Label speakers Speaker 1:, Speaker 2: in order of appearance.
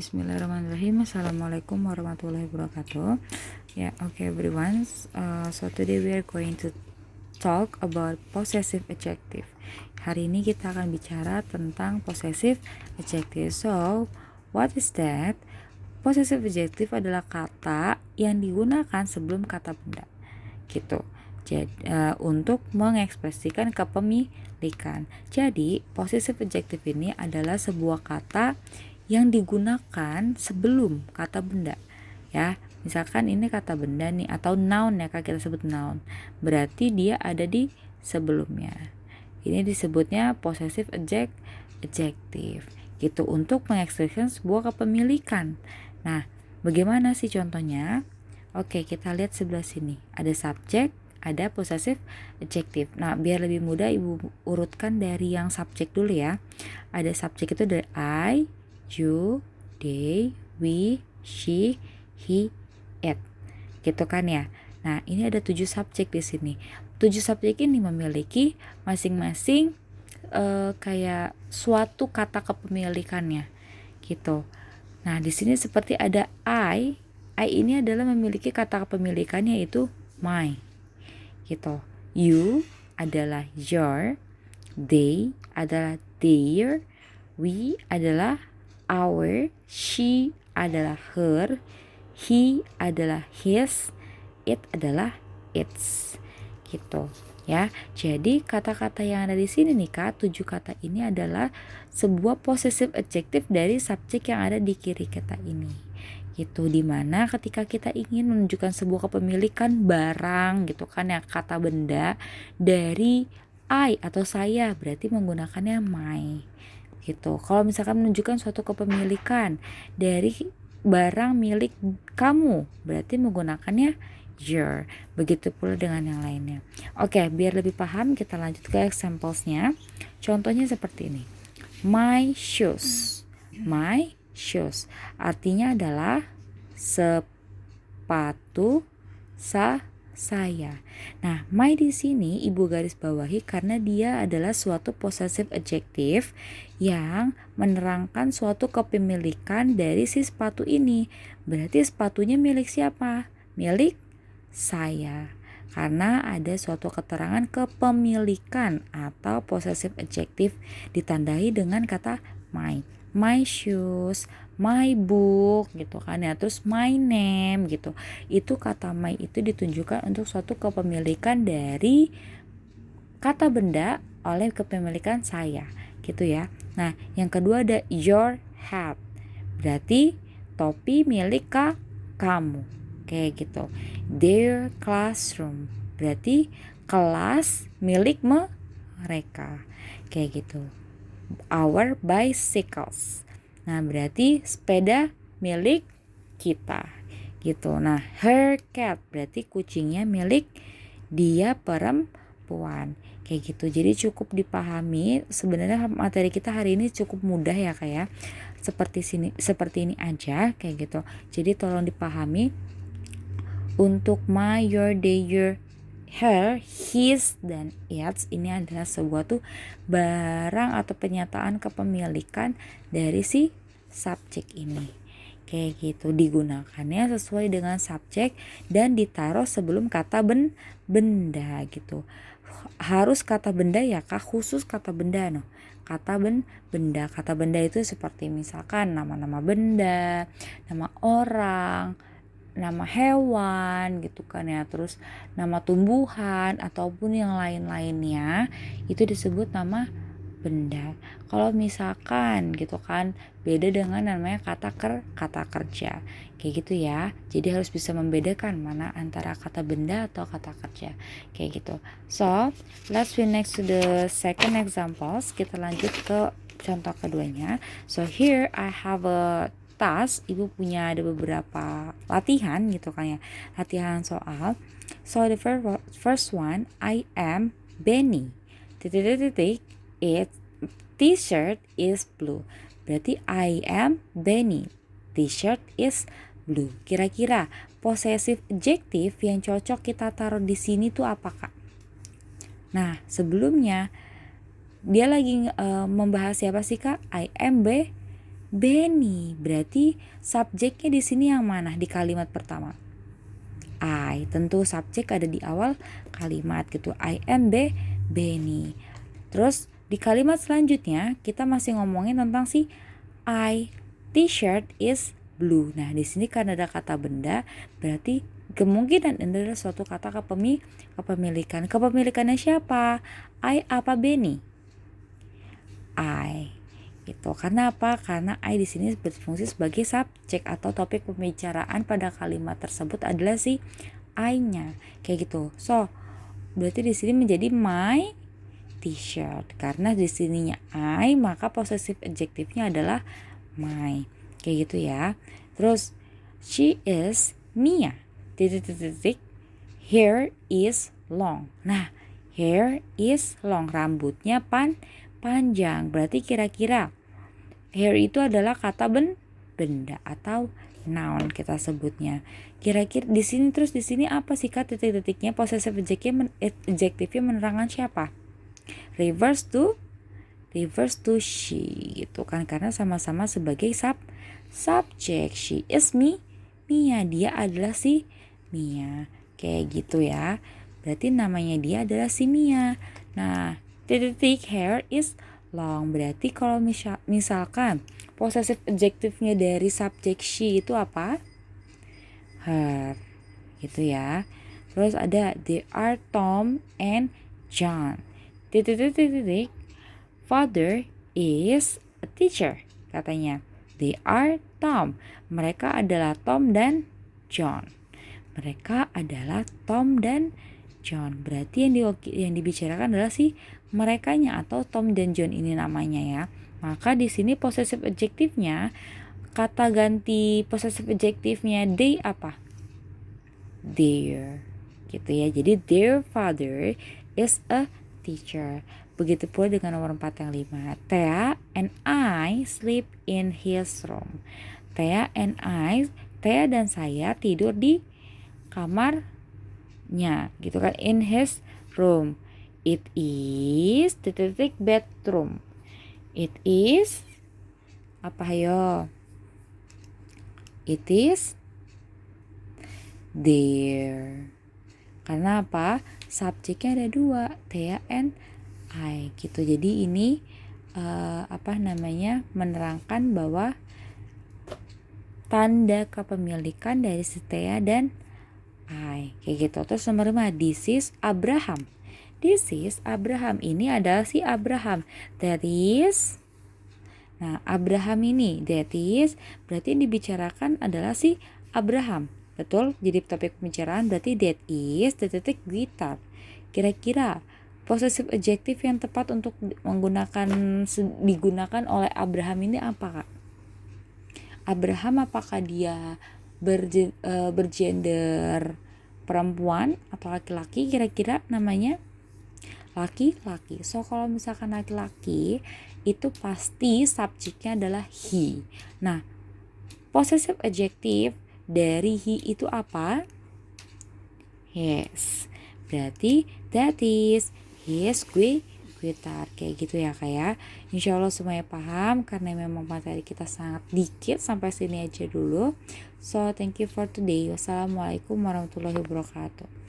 Speaker 1: Bismillahirrahmanirrahim. Assalamualaikum warahmatullahi wabarakatuh. Okay everyone. So today we are going to talk about possessive adjective. Hari ini kita akan bicara tentang possessive adjective. So, what is that? Possessive adjective adalah kata yang digunakan sebelum kata benda. Gitu. Jadi, untuk mengekspresikan kepemilikan. Jadi, possessive adjective ini adalah sebuah kata yang digunakan sebelum kata benda. Ya, misalkan ini kata benda nih atau noun ya, kita sebut noun. Berarti dia ada di sebelumnya. Ini disebutnya possessive adjective. Gitu, untuk mengekspresikan sebuah kepemilikan. Nah, bagaimana sih contohnya? Oke, kita lihat sebelah sini. Ada subjek, ada possessive adjective. Nah, biar lebih mudah Ibu urutkan dari yang subjek dulu ya. Ada subjek itu dari I, you, they, we, she, he, it. Gitu kan ya. Nah, ini ada 7 subjek di sini. 7 subjek ini memiliki masing-masing kayak suatu kata kepemilikannya. Gitu. Nah, di sini seperti ada I ini adalah memiliki kata kepemilikannya yaitu my. Gitu. You adalah your, they adalah their, we adalah our, she adalah her, he adalah his, it adalah its. Gitu ya. Jadi kata-kata yang ada di sini nih Kak, 7 kata ini adalah sebuah possessive adjective dari subjek yang ada di kiri kata ini. Gitu, dimana ketika kita ingin menunjukkan sebuah kepemilikan barang gitu kan ya, kata benda dari I atau saya, berarti menggunakannya my. Gitu. Kalau misalkan menunjukkan suatu kepemilikan dari barang milik kamu, berarti menggunakannya your. Begitu pula dengan yang lainnya. Oke, biar lebih paham kita lanjut ke examplesnya. Contohnya seperti ini. My shoes. My shoes artinya adalah sepatu saya. Nah, my di sini Ibu garis bawahi karena dia adalah suatu possessive adjective yang menerangkan suatu kepemilikan dari si sepatu ini. Berarti sepatunya milik siapa? Milik saya. Karena ada suatu keterangan kepemilikan atau possessive adjective ditandai dengan kata my. My shoes, my book gitu kan ya, terus my name gitu. Itu kata my itu ditunjukkan untuk suatu kepemilikan dari kata benda oleh kepemilikan saya gitu ya. Nah, yang kedua ada your hat. Berarti topi milik kamu. Kayak gitu. Their classroom. Berarti kelas milik mereka. Kayak gitu. Our bicycles. Nah, berarti sepeda milik kita. Gitu. Nah, her cat berarti kucingnya milik dia perempuan. Kayak gitu. Jadi cukup dipahami. Sebenarnya materi kita hari ini cukup mudah ya Kak ya. Seperti ini aja kayak gitu. Jadi tolong dipahami. Untuk my, your, they, your, her, his, dan its ini adalah sebuah tuh barang atau penyataan kepemilikan dari si subjek ini. Kayak gitu, digunakannya sesuai dengan subjek dan ditaruh sebelum kata benda gitu. Harus kata benda ya Kak, khusus kata benda no. Kata benda itu seperti misalkan nama-nama benda, nama orang, nama hewan gitu kan ya, terus nama tumbuhan ataupun yang lain-lainnya itu disebut nama benda. Kalau misalkan gitu kan beda dengan namanya kata kerja kayak gitu ya. Jadi harus bisa membedakan mana antara kata benda atau kata kerja kayak gitu. So let's be next to the second examples. Kita lanjut ke contoh keduanya. So here I have a task. Ibu punya ada beberapa latihan gitu kan ya, latihan soal. So the first one, I am Benny. It t-shirt is blue. Berarti I am Benny. T-shirt is blue. Kira-kira possessive adjective yang cocok kita taruh di sini tuh apa Kak? Nah, sebelumnya dia lagi membahas siapa sih Kak? I am Benny. Berarti subjeknya di sini yang mana di kalimat pertama? I. Tentu subjek ada di awal kalimat gitu. I am Benny. Terus di kalimat selanjutnya kita masih ngomongin tentang si I. T-shirt is blue. Nah, di sini karena ada kata benda, berarti kemungkinan ini adalah suatu kata kepemilikan. Kepemilikannya siapa? I apa Benny? I. Gitu. Karena apa? Karena I di sini berfungsi sebagai subjek atau topik pembicaraan pada kalimat tersebut adalah si I-nya. Kayak gitu. So, berarti di sini menjadi my t-shirt. Karena di sininya I, maka possessive adjektifnya adalah my. Kayak gitu ya. Terus she is Mia. Hair is long. Nah, hair is long, rambutnya panjang. Berarti kira-kira hair itu adalah kata benda atau noun kita sebutnya. Kira-kira di sini terus di sini apa sih Kak titik-titiknya? Possessive adjektifnya menerangkan siapa? Refers to she gitu kan, karena sama-sama sebagai subjek. She is Mia, dia adalah si Mia. Kayak gitu ya. Berarti namanya dia adalah si Mia. Nah, titik hair is long. Berarti kalau misalkan possessive adjektifnya dari subjek she itu apa? Her. Gitu ya. Terus ada they are Tom and John. Titik. Father is a teacher, katanya. They are Tom. Mereka adalah Tom dan John. Mereka adalah Tom dan John. Berarti yang dibicarakan adalah si merekanya atau Tom dan John ini namanya ya. Maka di sini possessive adjektifnya, kata ganti possessive adjektifnya they apa? Their. Gitu ya. Jadi their father is a teacher. Begitu pula dengan nomor 4 yang 5. Thea and I sleep in his room. Thea dan saya tidur di kamarnya gitu kan, in his room. It is bedroom. It is apa yo? It is there. Karena apa? Subjeknya ada 2, Thea and I gitu. Jadi ini menerangkan bahwa tanda kepemilikan dari si Thea dan I kayak gitu. Terus nomor 5, this is Abraham. This is Abraham, ini adalah si Abraham. That is, nah Abraham ini that is berarti yang dibicarakan adalah si Abraham. Betul? Jadi topik pembicaraan berarti that is gitar. Kira-kira possessive adjective yang tepat untuk digunakan oleh Abraham ini apa Kak? Abraham apakah dia bergender perempuan atau laki-laki? Kira-kira namanya laki-laki. So kalau misalkan laki-laki itu pasti subjeknya adalah he. Nah, possessive adjective dari he itu apa? Yes. Berarti that is his guitar. Kayak gitu ya Kak ya. Insya Allah semuanya paham, karena memang materi kita sangat dikit. Sampai sini aja dulu. So thank you for today. Wassalamualaikum warahmatullahi wabarakatuh.